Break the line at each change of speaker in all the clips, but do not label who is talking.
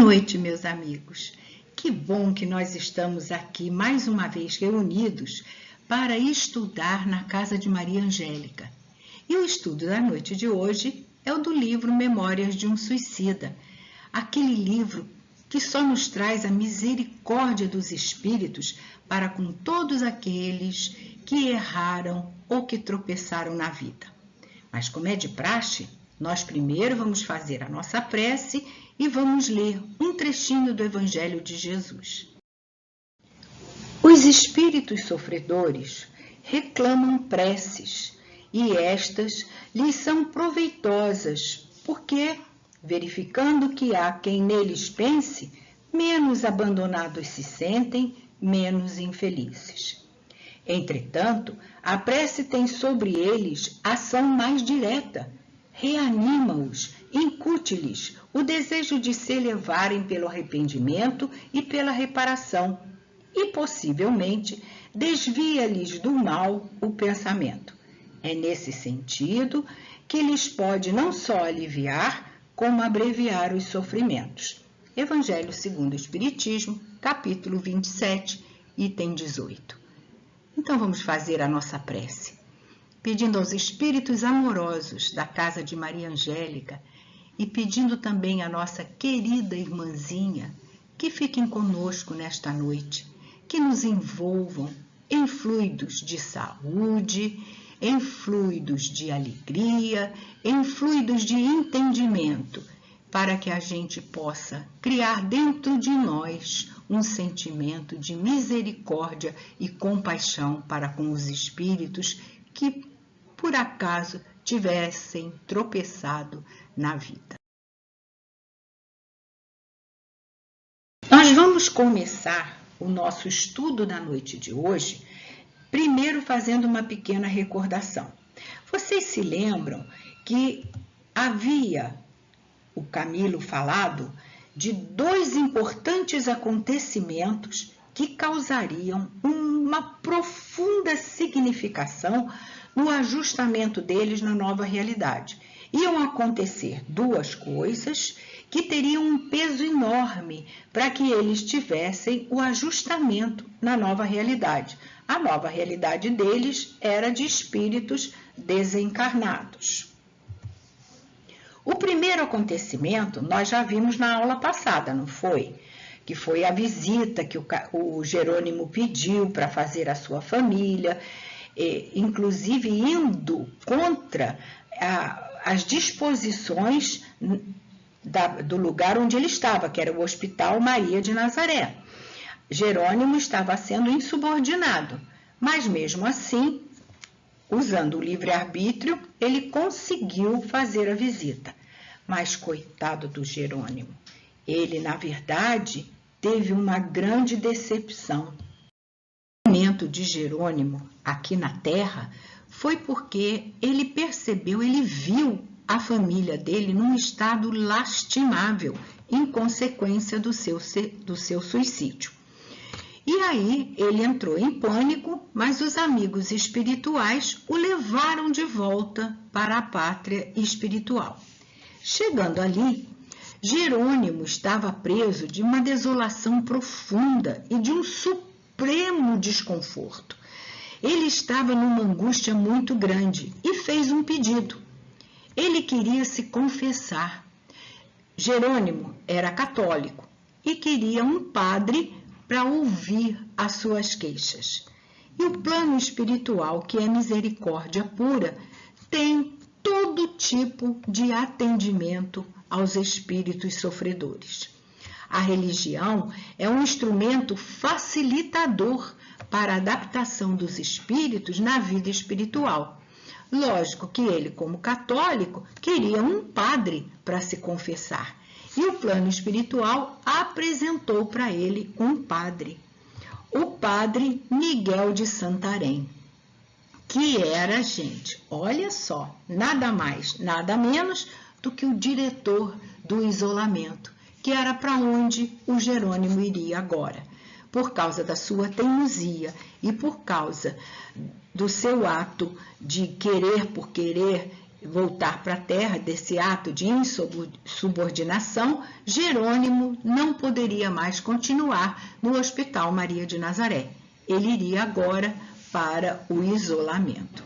noite, meus amigos. Que bom que nós estamos aqui mais uma vez reunidos para estudar na casa de Maria Angélica. E o estudo da noite de hoje é o do livro Memórias de um Suicida, aquele livro que só nos traz a misericórdia dos espíritos para com todos aqueles que erraram ou que tropeçaram na vida. Mas como é de praxe, nós primeiro vamos fazer a nossa prece e vamos ler um trechinho do Evangelho de Jesus. Os espíritos sofredores reclamam preces e estas lhes são proveitosas, porque, verificando que há quem neles pense, menos abandonados se sentem, menos infelizes. Entretanto, a prece tem sobre eles ação mais direta, reanima-os, incute-lhes o desejo de se elevarem pelo arrependimento e pela reparação, e possivelmente desvia-lhes do mal o pensamento. É nesse sentido que lhes pode não só aliviar, como abreviar os sofrimentos. Evangelho segundo o Espiritismo, capítulo 27, item 18. Então vamos fazer a nossa prece, pedindo aos espíritos amorosos da casa de Maria Angélica e pedindo também à nossa querida irmãzinha que fiquem conosco nesta noite, que nos envolvam em fluidos de saúde, em fluidos de alegria, em fluidos de entendimento, para que a gente possa criar dentro de nós um sentimento de misericórdia e compaixão para com os espíritos que, por acaso, tivessem tropeçado na vida. Nós vamos começar o nosso estudo da noite de hoje, primeiro fazendo uma pequena recordação. Vocês se lembram que havia o Camilo falado de dois importantes acontecimentos que causariam uma profunda significação no ajustamento deles na nova realidade. Iam acontecer duas coisas que teriam um peso enorme para que eles tivessem o ajustamento na nova realidade. A nova realidade deles era de espíritos desencarnados. O primeiro acontecimento nós já vimos na aula passada, não foi? Que foi a visita que o Jerônimo pediu para fazer à sua família, inclusive indo contra as disposições do lugar onde ele estava, que era o Hospital Maria de Nazaré. Jerônimo estava sendo insubordinado, mas mesmo assim, usando o livre-arbítrio, ele conseguiu fazer a visita. Mas coitado do Jerônimo, ele, na verdade, teve uma grande decepção. O momento de Jerônimo aqui na Terra foi porque ele percebeu, ele viu a família dele num estado lastimável, em consequência do seu suicídio. E aí ele entrou em pânico, mas os amigos espirituais o levaram de volta para a pátria espiritual. Chegando ali, Jerônimo estava preso de uma desolação profunda e de um supremo desconforto. Ele estava numa angústia muito grande e fez um pedido. Ele queria se confessar. Jerônimo era católico e queria um padre para ouvir as suas queixas. E o plano espiritual, que é misericórdia pura, tem todo tipo de atendimento aos espíritos sofredores. A religião é um instrumento facilitador para a adaptação dos espíritos na vida espiritual. Lógico que ele, como católico, queria um padre para se confessar. E o plano espiritual apresentou para ele um padre, o padre Miguel de Santarém, que era, gente, olha só, nada mais, nada menos do que o diretor do isolamento, que era para onde o Jerônimo iria agora. Por causa da sua teimosia e por causa do seu ato de querer por querer voltar para a terra desse ato de insubordinação, Jerônimo não poderia mais continuar no Hospital Maria de Nazaré. Ele iria agora para o isolamento.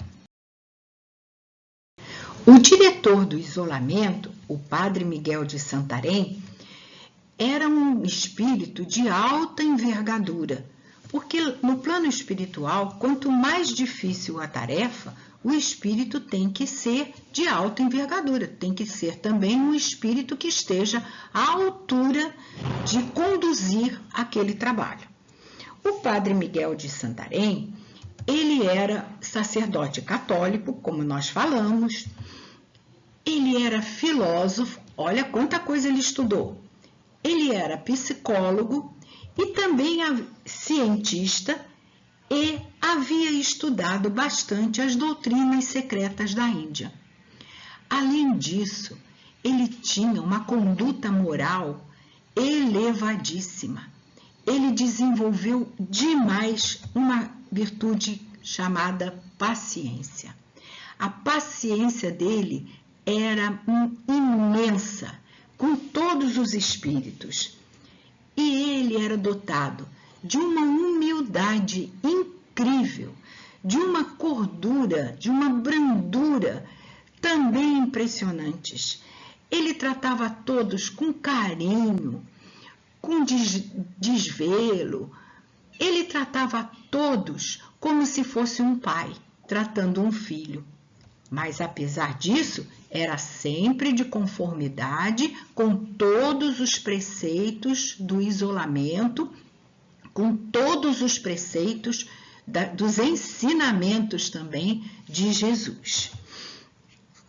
O diretor do isolamento, o padre Miguel de Santarém, era um espírito de alta envergadura, porque no plano espiritual, quanto mais difícil a tarefa, o espírito tem que ser de alta envergadura, tem que ser também um espírito que esteja à altura de conduzir aquele trabalho. O padre Miguel de Santarém, ele era sacerdote católico, como nós falamos, ele era filósofo, olha quanta coisa ele estudou. Ele era psicólogo e também cientista e havia estudado bastante as doutrinas secretas da Índia. Além disso, ele tinha uma conduta moral elevadíssima. Ele desenvolveu demais uma virtude chamada paciência. A paciência dele era imensa com todos os espíritos. E ele era dotado de uma humildade incrível, de uma cordura, de uma brandura também impressionantes. Ele tratava a todos com carinho, com desvelo. Ele tratava a todos como se fosse um pai, tratando um filho. Mas, apesar disso, era sempre de conformidade com todos os preceitos do isolamento, com todos os preceitos dos ensinamentos também de Jesus.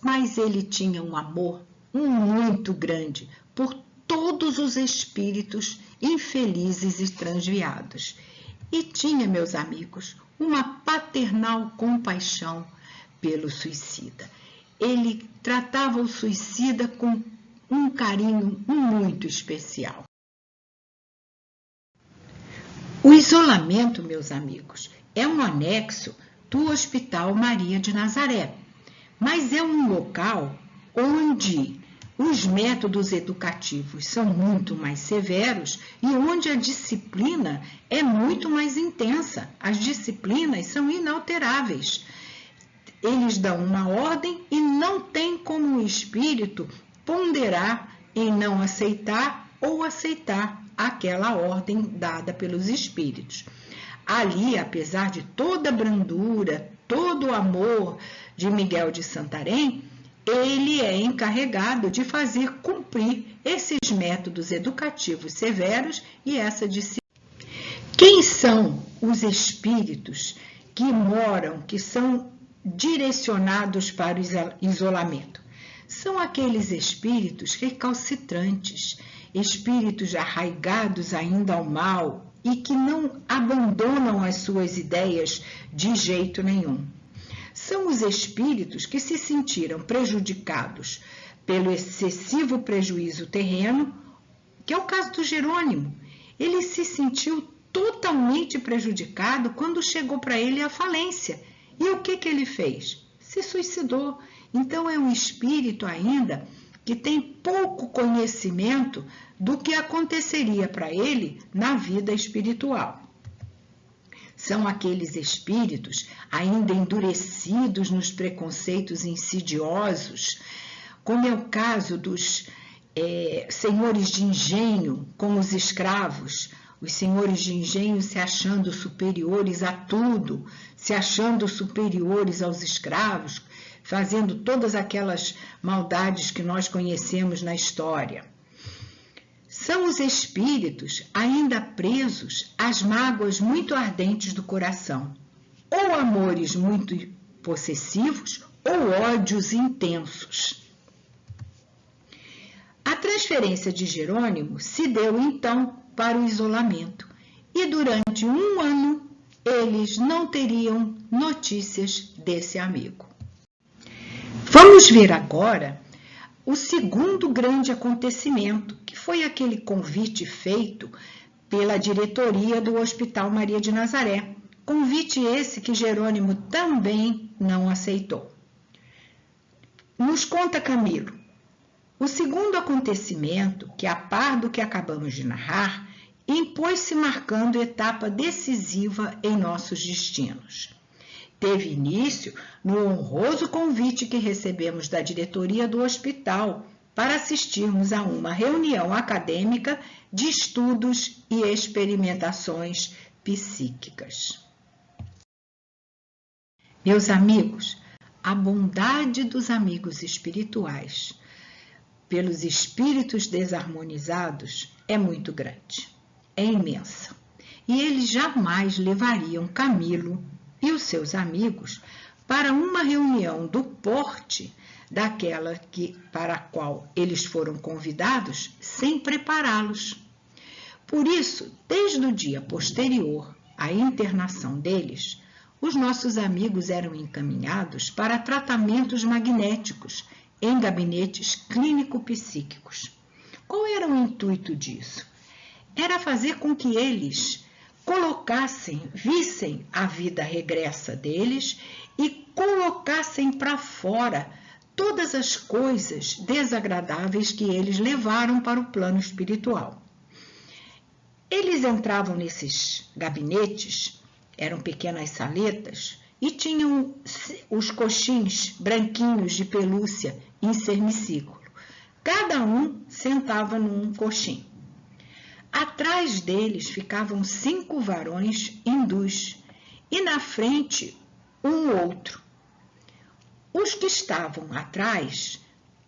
Mas ele tinha um amor muito grande por todos os espíritos infelizes e transviados. E tinha, meus amigos, uma paternal compaixão pelo suicida. Ele tratava o suicida com um carinho muito especial. O isolamento, meus amigos, é um anexo do Hospital Maria de Nazaré, mas é um local onde os métodos educativos são muito mais severos e onde a disciplina é muito mais intensa. As disciplinas são inalteráveis. Eles dão uma ordem e não tem como o espírito ponderar em não aceitar ou aceitar aquela ordem dada pelos espíritos. Ali, apesar de toda a brandura, todo o amor de Miguel de Santarém, ele é encarregado de fazer cumprir esses métodos educativos severos e essa disciplina. Quem são os espíritos que moram, que são direcionados para o isolamento? São aqueles espíritos recalcitrantes, espíritos arraigados ainda ao mal e que não abandonam as suas ideias de jeito nenhum. São os espíritos que se sentiram prejudicados pelo excessivo prejuízo terreno, que é o caso do Jerônimo. Ele se sentiu totalmente prejudicado quando chegou para ele a falência. E o que ele fez? Se suicidou. Então é um espírito ainda que tem pouco conhecimento do que aconteceria para ele na vida espiritual. São aqueles espíritos ainda endurecidos nos preconceitos insidiosos, como é o caso dos senhores de engenho com os escravos, os senhores de engenho se achando superiores a tudo, se achando superiores aos escravos, fazendo todas aquelas maldades que nós conhecemos na história. São os espíritos ainda presos às mágoas muito ardentes do coração, ou amores muito possessivos, ou ódios intensos. A transferência de Jerônimo se deu então para o isolamento, e durante 1 ano eles não teriam notícias desse amigo. Vamos ver agora o segundo grande acontecimento, que foi aquele convite feito pela diretoria do Hospital Maria de Nazaré. Convite esse que Jerônimo também não aceitou. Nos conta Camilo. O segundo acontecimento, que a par do que acabamos de narrar, impôs-se marcando etapa decisiva em nossos destinos. Teve início no honroso convite que recebemos da diretoria do hospital para assistirmos a uma reunião acadêmica de estudos e experimentações psíquicas. Meus amigos, a bondade dos amigos espirituais pelos espíritos desarmonizados é muito grande, é imensa. E eles jamais levariam Camilo e os seus amigos para uma reunião do porte daquela para a qual eles foram convidados sem prepará-los. Por isso, desde o dia posterior à internação deles, os nossos amigos eram encaminhados para tratamentos magnéticos em gabinetes clínico-psíquicos. Qual era o intuito disso? Era fazer com que eles vissem a vida regressa deles e colocassem para fora todas as coisas desagradáveis que eles levaram para o plano espiritual. Eles entravam nesses gabinetes, eram pequenas saletas, e tinham os coxins branquinhos de pelúcia em semicírculo. Cada um sentava num coxim. Atrás deles ficavam 5 varões hindus e na frente um outro. Os que estavam atrás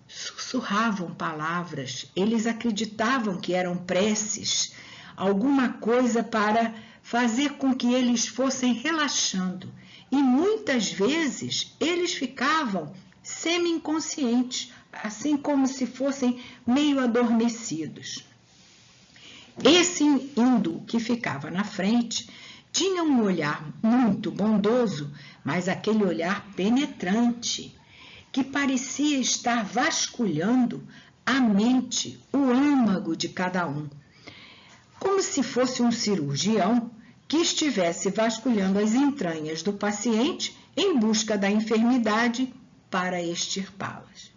sussurravam palavras, eles acreditavam que eram preces, alguma coisa para fazer com que eles fossem relaxando. E muitas vezes eles ficavam semi-inconscientes, assim como se fossem meio adormecidos. Esse hindu que ficava na frente tinha um olhar muito bondoso, mas aquele olhar penetrante, que parecia estar vasculhando a mente, o âmago de cada um, como se fosse um cirurgião que estivesse vasculhando as entranhas do paciente em busca da enfermidade para extirpá-las.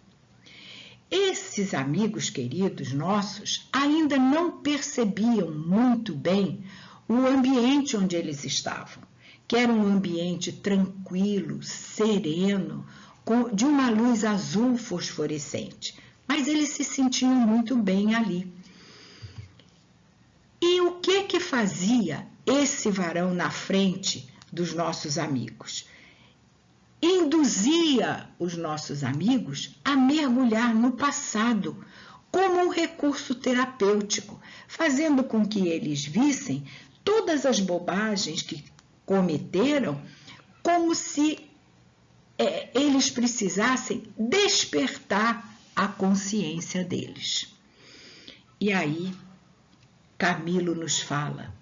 Esses amigos queridos nossos ainda não percebiam muito bem o ambiente onde eles estavam, que era um ambiente tranquilo, sereno, de uma luz azul fosforescente, mas eles se sentiam muito bem ali. E o que fazia esse varão na frente dos nossos amigos? Induzia os nossos amigos a mergulhar no passado como um recurso terapêutico, fazendo com que eles vissem todas as bobagens que cometeram, como se eles precisassem despertar a consciência deles. E aí, Camilo nos fala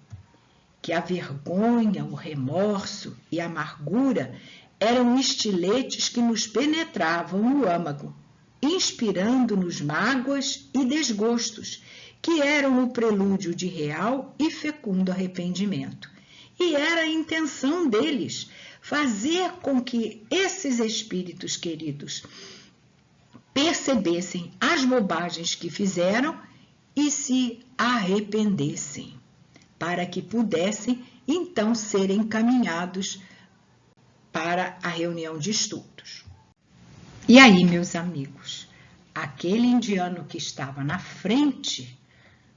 que a vergonha, o remorso e a amargura eram estiletes que nos penetravam no âmago, inspirando-nos mágoas e desgostos, que eram o prelúdio de real e fecundo arrependimento. E era a intenção deles fazer com que esses espíritos queridos percebessem as bobagens que fizeram e se arrependessem, para que pudessem então serem encaminhados para a reunião de estudos. E aí, meus amigos, aquele indiano que estava na frente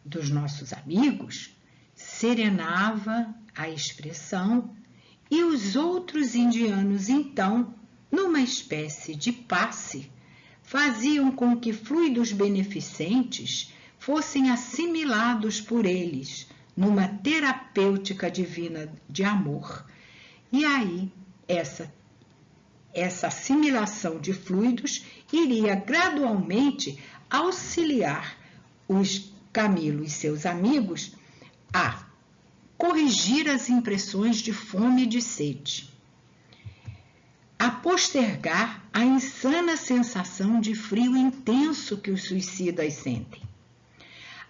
dos nossos amigos serenava a expressão e os outros indianos, então, numa espécie de passe, faziam com que fluidos beneficentes fossem assimilados por eles numa terapêutica divina de amor. E aí, essa assimilação de fluidos iria gradualmente auxiliar os Camilo e seus amigos a corrigir as impressões de fome e de sede, a postergar a insana sensação de frio intenso que os suicidas sentem,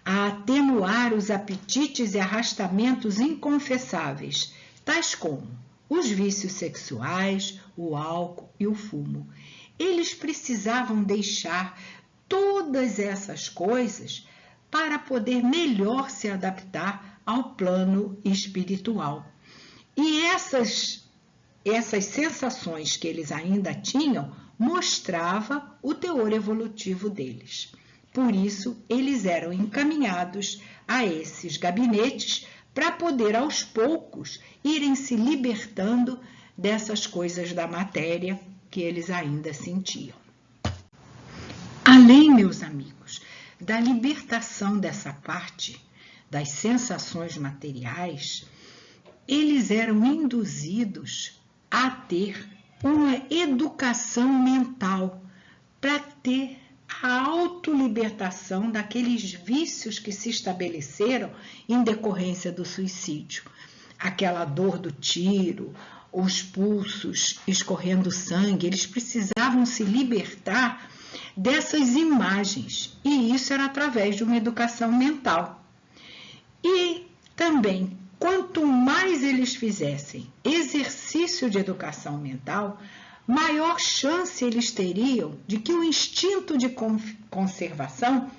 a atenuar os apetites e arrastamentos inconfessáveis, tais como os vícios sexuais, o álcool e o fumo, eles precisavam deixar todas essas coisas para poder melhor se adaptar ao plano espiritual. E essas sensações que eles ainda tinham mostrava o teor evolutivo deles. Por isso, eles eram encaminhados a esses gabinetes para poder, aos poucos, irem se libertando dessas coisas da matéria que eles ainda sentiam. Além, meus amigos, da libertação dessa parte das sensações materiais, eles eram induzidos a ter uma educação mental para ter a autolibertação daqueles vícios que se estabeleceram em decorrência do suicídio. Aquela dor do tiro, os pulsos escorrendo sangue, eles precisavam se libertar dessas imagens, e isso era através de uma educação mental. E também, quanto mais eles fizessem exercício de educação mental, maior chance eles teriam de que o instinto de conservação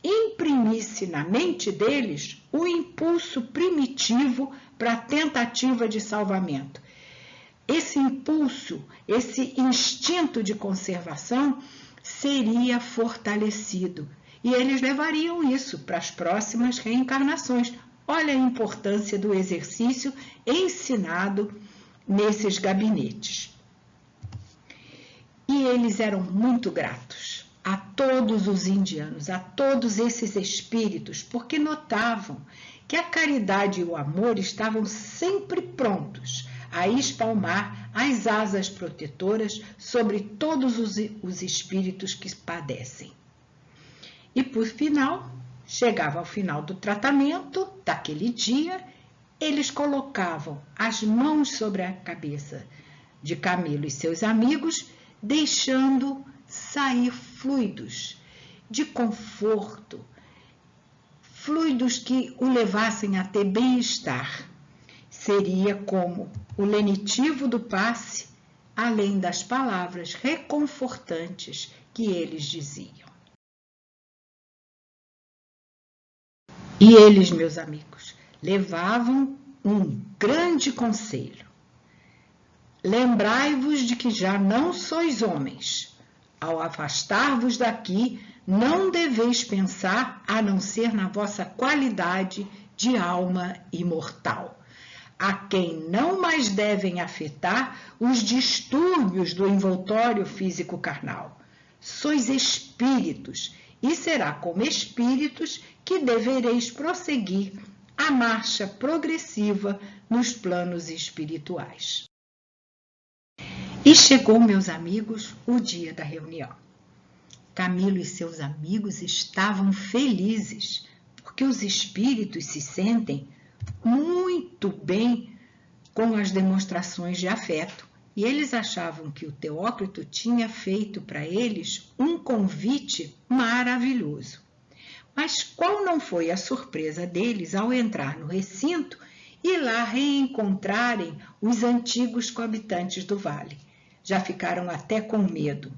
imprimisse na mente deles o impulso primitivo para a tentativa de salvamento. Esse impulso, esse instinto de conservação seria fortalecido e eles levariam isso para as próximas reencarnações. Olha a importância do exercício ensinado nesses gabinetes. E eles eram muito gratos a todos os indianos, a todos esses espíritos, porque notavam que a caridade e o amor estavam sempre prontos a espalmar as asas protetoras sobre todos os espíritos que padecem. E, por final, chegava ao final do tratamento daquele dia, eles colocavam as mãos sobre a cabeça de Camilo e seus amigos, deixando sair fluidos de conforto, fluidos que o levassem a ter bem-estar. Seria como o lenitivo do passe, além das palavras reconfortantes que eles diziam. E eles, meus amigos, levavam um grande conselho. Lembrai-vos de que já não sois homens. Ao afastar-vos daqui, não deveis pensar a não ser na vossa qualidade de alma imortal, a quem não mais devem afetar os distúrbios do envoltório físico carnal. Sois espíritos, e será como espíritos que devereis prosseguir a marcha progressiva nos planos espirituais. E chegou, meus amigos, o dia da reunião. Camilo e seus amigos estavam felizes, porque os espíritos se sentem muito bem com as demonstrações de afeto. E eles achavam que o Teócrito tinha feito para eles um convite maravilhoso. Mas qual não foi a surpresa deles ao entrar no recinto e lá reencontrarem os antigos coabitantes do vale? Já ficaram até com medo.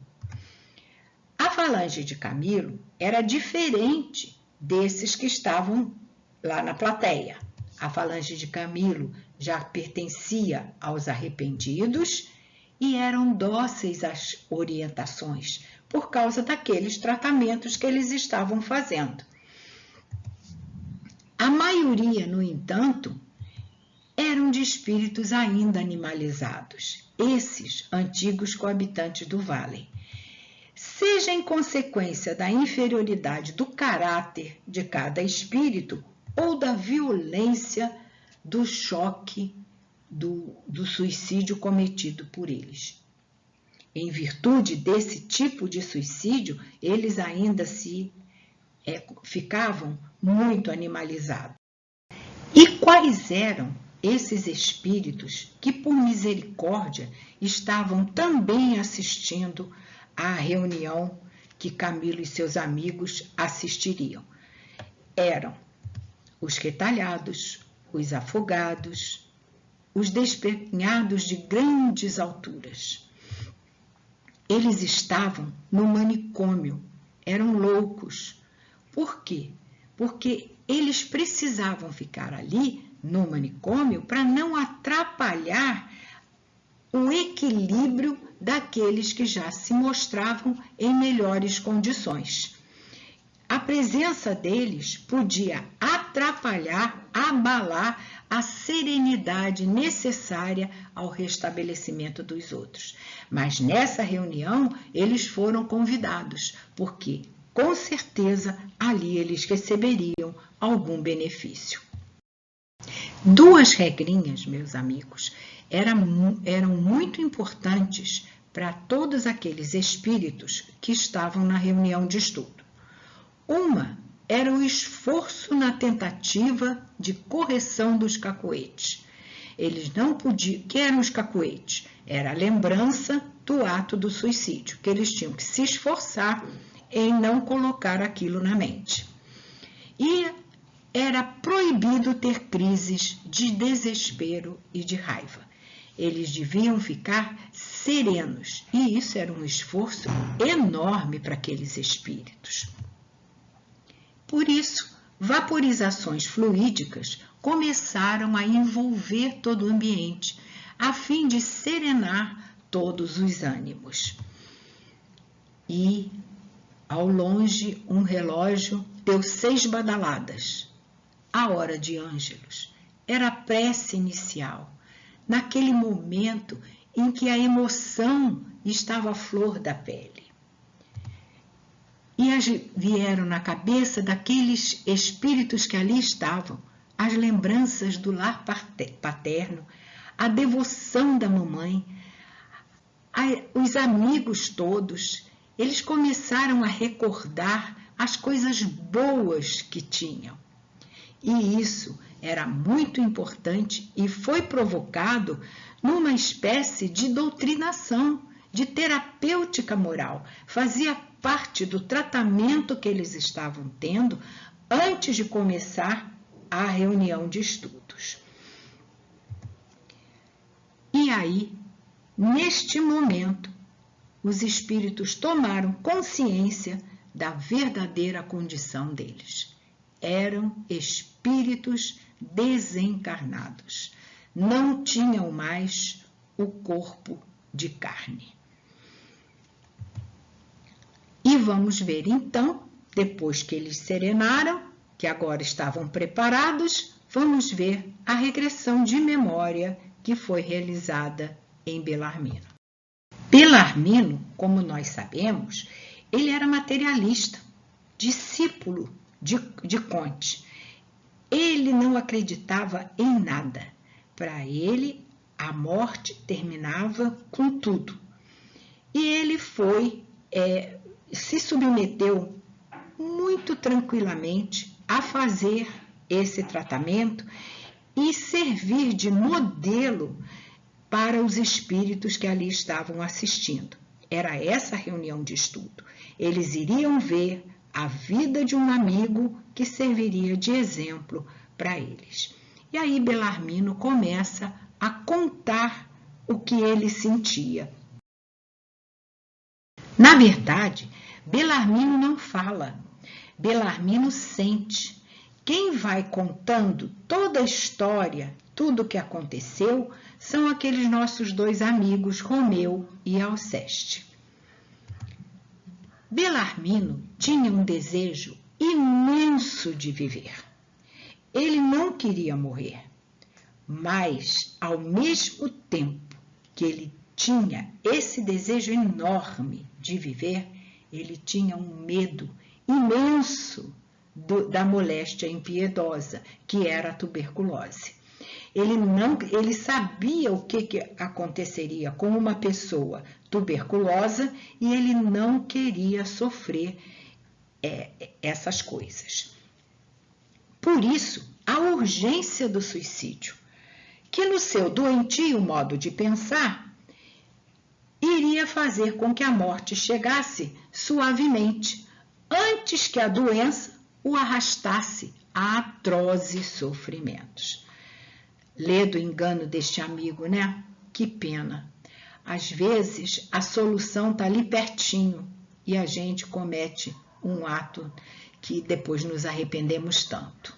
A falange de Camilo era diferente desses que estavam lá na plateia. A falange de Camilo já pertencia aos arrependidos e eram dóceis às orientações, por causa daqueles tratamentos que eles estavam fazendo. A maioria, no entanto, eram de espíritos ainda animalizados, esses antigos coabitantes do vale. Seja em consequência da inferioridade do caráter de cada espírito ou da violência do choque do suicídio cometido por eles. Em virtude desse tipo de suicídio, eles ainda ficavam muito animalizados. E quais eram esses espíritos que, por misericórdia, estavam também assistindo à reunião que Camilo e seus amigos assistiriam? Eram os retalhados, os afogados, os despenhados de grandes alturas. Eles estavam no manicômio, eram loucos. Por quê? Porque eles precisavam ficar ali no manicômio para não atrapalhar o equilíbrio daqueles que já se mostravam em melhores condições. A presença deles podia atrapalhar, abalar a serenidade necessária ao restabelecimento dos outros. Mas nessa reunião eles foram convidados, porque com certeza ali eles receberiam algum benefício. Duas regrinhas, meus amigos, eram muito importantes para todos aqueles espíritos que estavam na reunião de estudo. Uma era o esforço na tentativa de correção dos cacoetes. Eles não podiam... O que eram os cacoetes? Era a lembrança do ato do suicídio, que eles tinham que se esforçar em não colocar aquilo na mente. E era proibido ter crises de desespero e de raiva. Eles deviam ficar serenos, e isso era um esforço enorme para aqueles espíritos. Por isso, vaporizações fluídicas começaram a envolver todo o ambiente, a fim de serenar todos os ânimos. E, ao longe, um relógio deu 6 badaladas. A hora de Ângelos era a prece inicial, naquele momento em que a emoção estava à flor da pele. E vieram na cabeça daqueles espíritos que ali estavam as lembranças do lar paterno, a devoção da mamãe, os amigos todos. Eles começaram a recordar as coisas boas que tinham. E isso era muito importante e foi provocado numa espécie de doutrinação, de terapêutica moral. Fazia parte do tratamento que eles estavam tendo antes de começar a reunião de estudos. E aí, neste momento, os espíritos tomaram consciência da verdadeira condição deles. Eram espíritos desencarnados, não tinham mais o corpo de carne. E vamos ver então, depois que eles serenaram, que agora estavam preparados, vamos ver a regressão de memória que foi realizada em Belarmino. Belarmino, como nós sabemos, ele era materialista, discípulo de Comte. Ele não acreditava em nada. Para ele, a morte terminava com tudo. E ele se submeteu muito tranquilamente a fazer esse tratamento e servir de modelo para os espíritos que ali estavam assistindo. Era essa a reunião de estudo. Eles iriam ver a vida de um amigo que serviria de exemplo para eles. E aí Belarmino começa a contar o que ele sentia. Na verdade, Belarmino não fala, Belarmino sente. Quem vai contando toda a história, tudo o que aconteceu, são aqueles nossos dois amigos, Romeu e Alceste. Belarmino tinha um desejo imenso de viver. Ele não queria morrer, mas, ao mesmo tempo que ele tinha esse desejo enorme de viver, ele tinha um medo imenso da moléstia impiedosa, que era a tuberculose. Ele sabia o que aconteceria com uma pessoa tuberculosa e ele não queria sofrer essas coisas. Por isso, a urgência do suicídio, que no seu doentio modo de pensar, iria fazer com que a morte chegasse suavemente, antes que a doença o arrastasse a atrozes sofrimentos. Lê do engano deste amigo, né? Que pena. Às vezes, a solução está ali pertinho e a gente comete um ato que depois nos arrependemos tanto.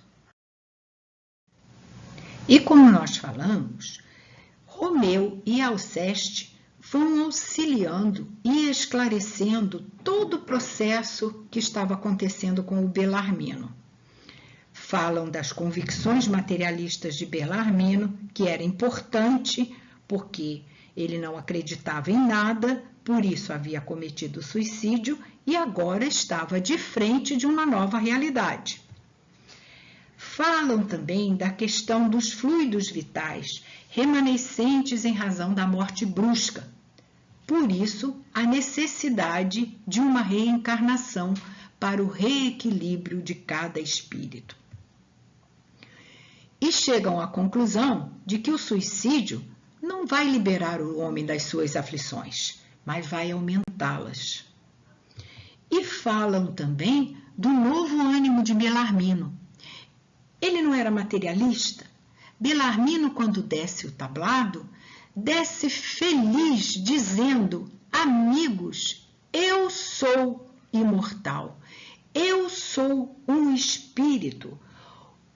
E como nós falamos, Romeu e Alceste vão auxiliando e esclarecendo todo o processo que estava acontecendo com o Belarmino. Falam das convicções materialistas de Belarmino, que era importante porque ele não acreditava em nada, por isso havia cometido suicídio e agora estava de frente de uma nova realidade. Falam também da questão dos fluidos vitais, remanescentes em razão da morte brusca. Por isso, a necessidade de uma reencarnação para o reequilíbrio de cada espírito. E chegam à conclusão de que o suicídio não vai liberar o homem das suas aflições, mas vai aumentá-las. E falam também do novo ânimo de Belarmino. Ele não era materialista? Belarmino, quando desce o tablado, desce feliz, dizendo: amigos, eu sou imortal, eu sou um espírito.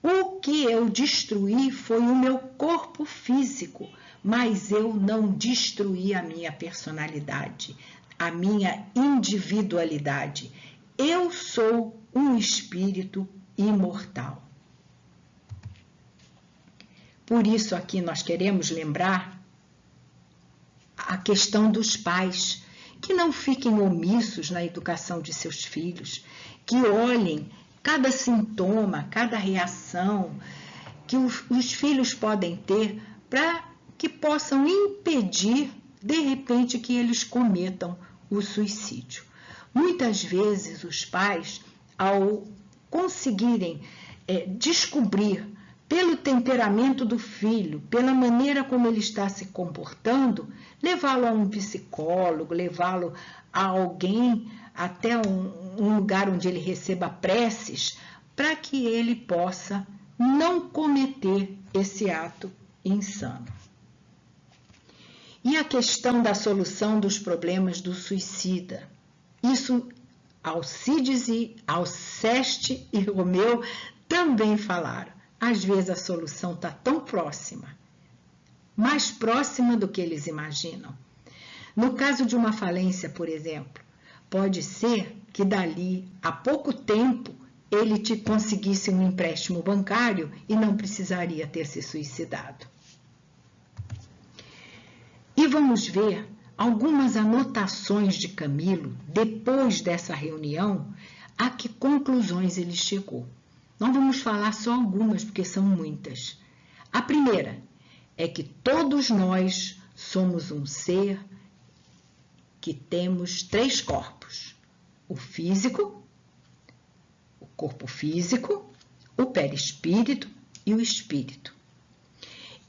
O que eu destruí foi o meu corpo físico, mas eu não destruí a minha personalidade, a minha individualidade. Eu sou um espírito imortal. Por isso aqui nós queremos lembrar a questão dos pais, que não fiquem omissos na educação de seus filhos, que olhem cada sintoma, cada reação que os filhos podem ter para que possam impedir, de repente, que eles cometam o suicídio. Muitas vezes os pais, ao conseguirem descobrir pelo temperamento do filho, pela maneira como ele está se comportando, levá-lo a um psicólogo, levá-lo a alguém, até um lugar onde ele receba preces, para que ele possa não cometer esse ato insano. E a questão da solução dos problemas do suicida. Isso Alcides e Alceste e Romeu também falaram. Às vezes a solução está tão próxima, mais próxima do que eles imaginam. No caso de uma falência, por exemplo, pode ser que dali a pouco tempo ele te conseguisse um empréstimo bancário e não precisaria ter se suicidado. E vamos ver algumas anotações de Camilo depois dessa reunião, a que conclusões ele chegou. Nós vamos falar só algumas, porque são muitas. A primeira é que todos nós somos um ser que temos 3 corpos: o físico, o corpo físico, o perispírito e o espírito.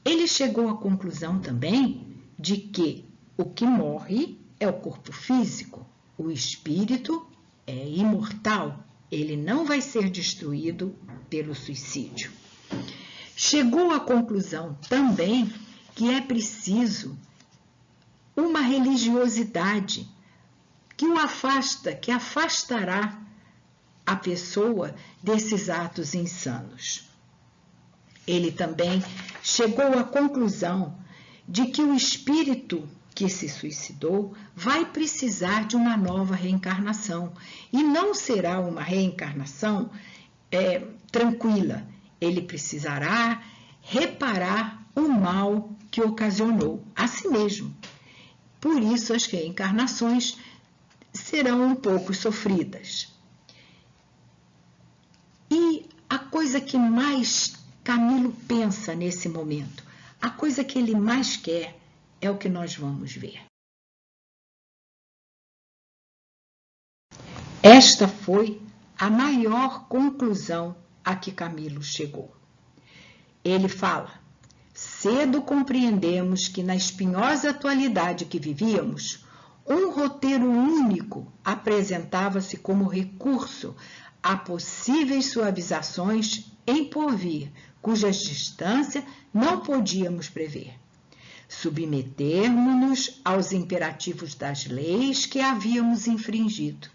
Ele chegou à conclusão também de que o que morre é o corpo físico, o espírito é imortal. Ele não vai ser destruído pelo suicídio. Chegou à conclusão também que é preciso uma religiosidade que o afasta, que afastará a pessoa desses atos insanos. Ele também chegou à conclusão de que o espírito que se suicidou vai precisar de uma nova reencarnação e não será uma reencarnação tranquila. Ele precisará reparar o mal que ocasionou a si mesmo. Por isso as reencarnações serão um pouco sofridas. E a coisa que mais Camilo pensa nesse momento, a coisa que ele mais quer, é o que nós vamos ver. Esta foi a maior conclusão a que Camilo chegou. Ele fala: cedo compreendemos que na espinhosa atualidade que vivíamos, um roteiro único apresentava-se como recurso a possíveis suavizações em porvir, cujas distâncias não podíamos prever. submetermos-nos aos imperativos das leis que havíamos infringido,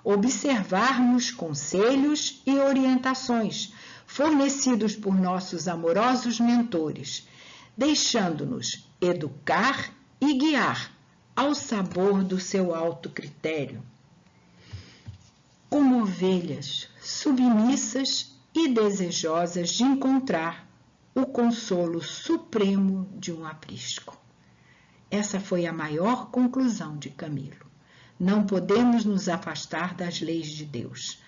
observarmos conselhos e orientações fornecidos por nossos amorosos mentores, deixando-nos educar e guiar ao sabor do seu alto critério. Como ovelhas submissas e desejosas de encontrar o consolo supremo de um aprisco. Essa foi a maior conclusão de Camilo. Não podemos nos afastar das leis de Deus.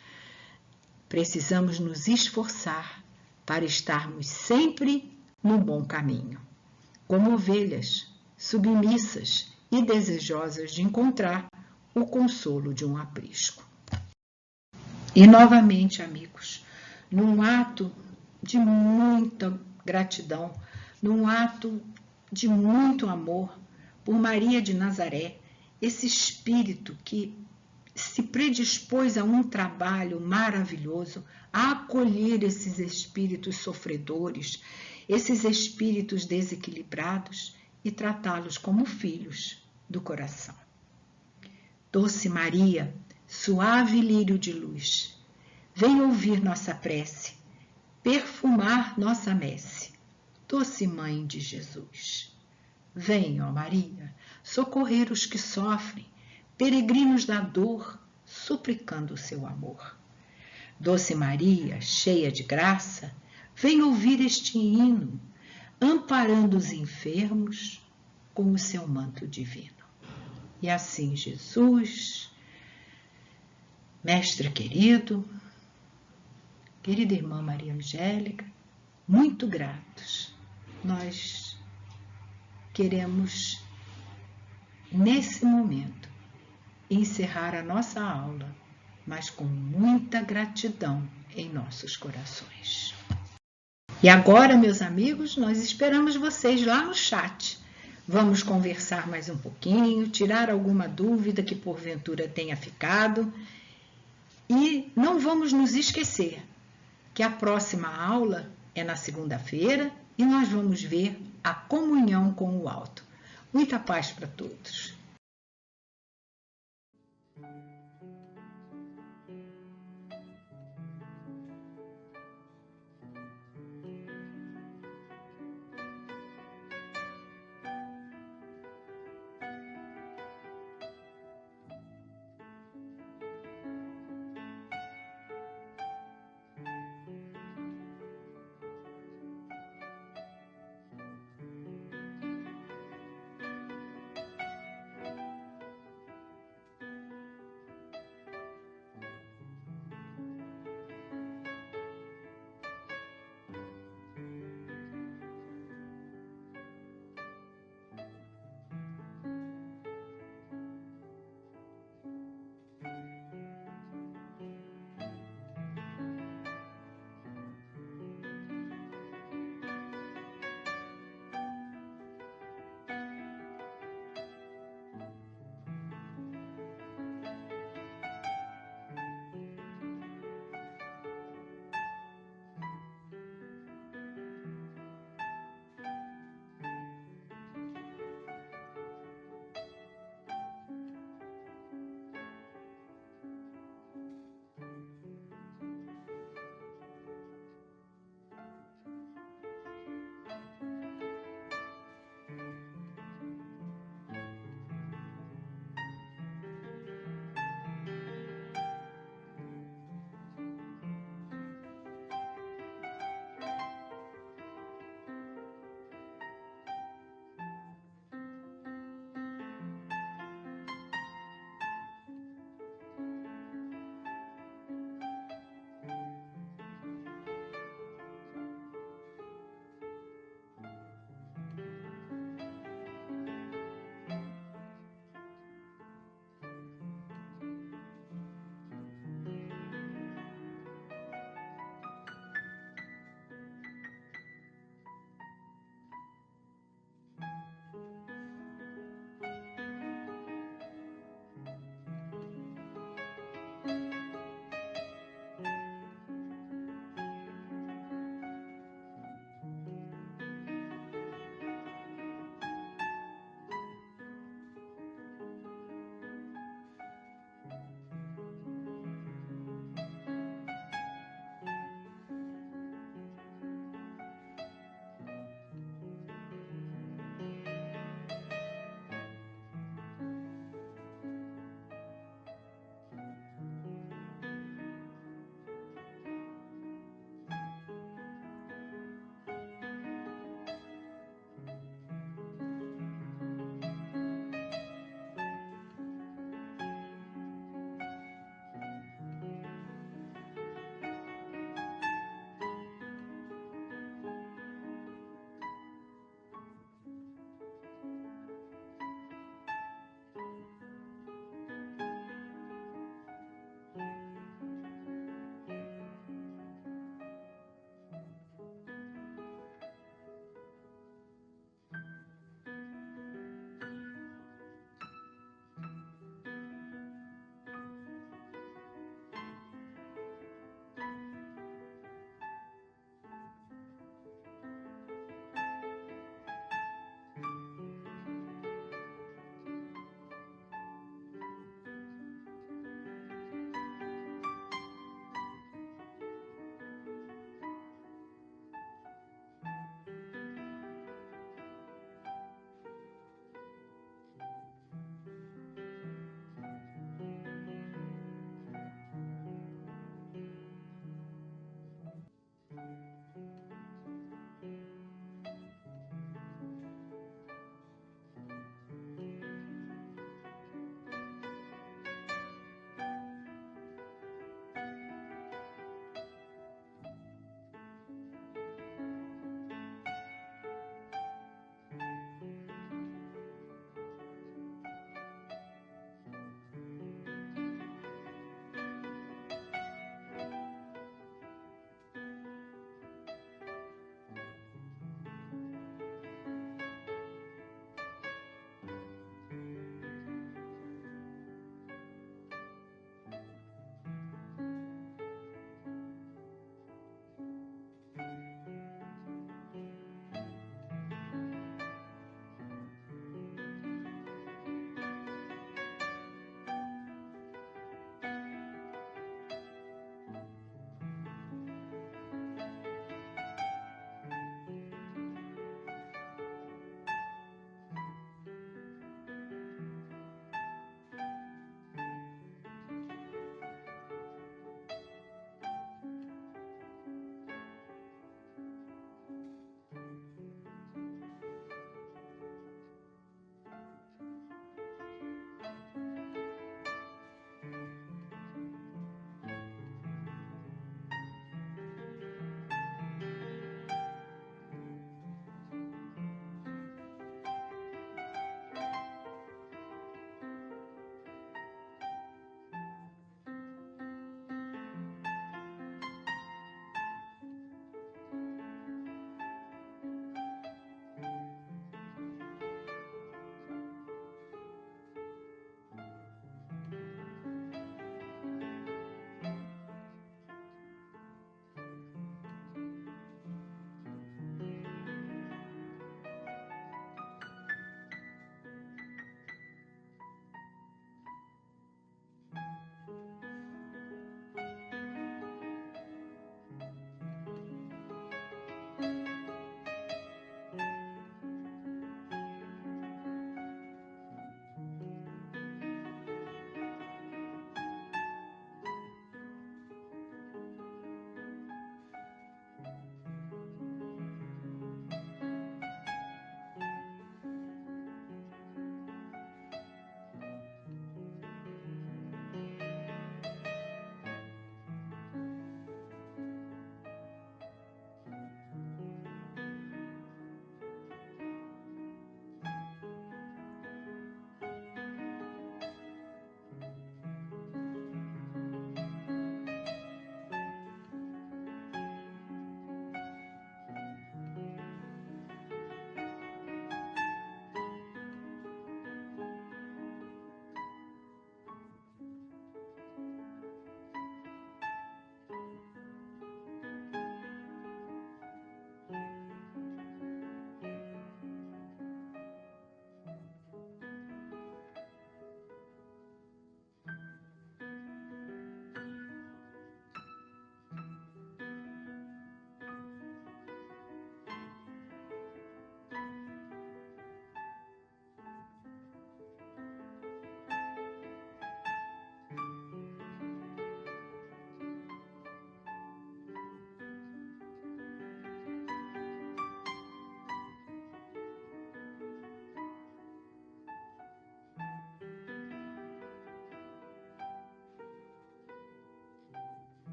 Precisamos nos esforçar para estarmos sempre no bom caminho, como ovelhas submissas e desejosas de encontrar o consolo de um aprisco. E novamente, amigos, num ato de muita gratidão, num ato de muito amor por Maria de Nazaré, esse espírito que se predispôs a um trabalho maravilhoso, a acolher esses espíritos sofredores, esses espíritos desequilibrados e tratá-los como filhos do coração. Doce Maria, suave lírio de luz, vem ouvir nossa prece, perfumar nossa messe, doce Mãe de Jesus. Vem, ó Maria, socorrer os que sofrem, peregrinos da dor, suplicando o seu amor. Doce Maria, cheia de graça, vem ouvir este hino, amparando os enfermos com o seu manto divino. E assim, Jesus, Mestre querido, querida irmã Maria Angélica, muito gratos. Nós queremos, nesse momento, encerrar a nossa aula, mas com muita gratidão em nossos corações. E agora, meus amigos, nós esperamos vocês lá no chat. Vamos conversar mais um pouquinho, tirar alguma dúvida que porventura tenha ficado. E não vamos nos esquecer que a próxima aula é na segunda-feira e nós vamos ver a comunhão com o alto. Muita paz para todos.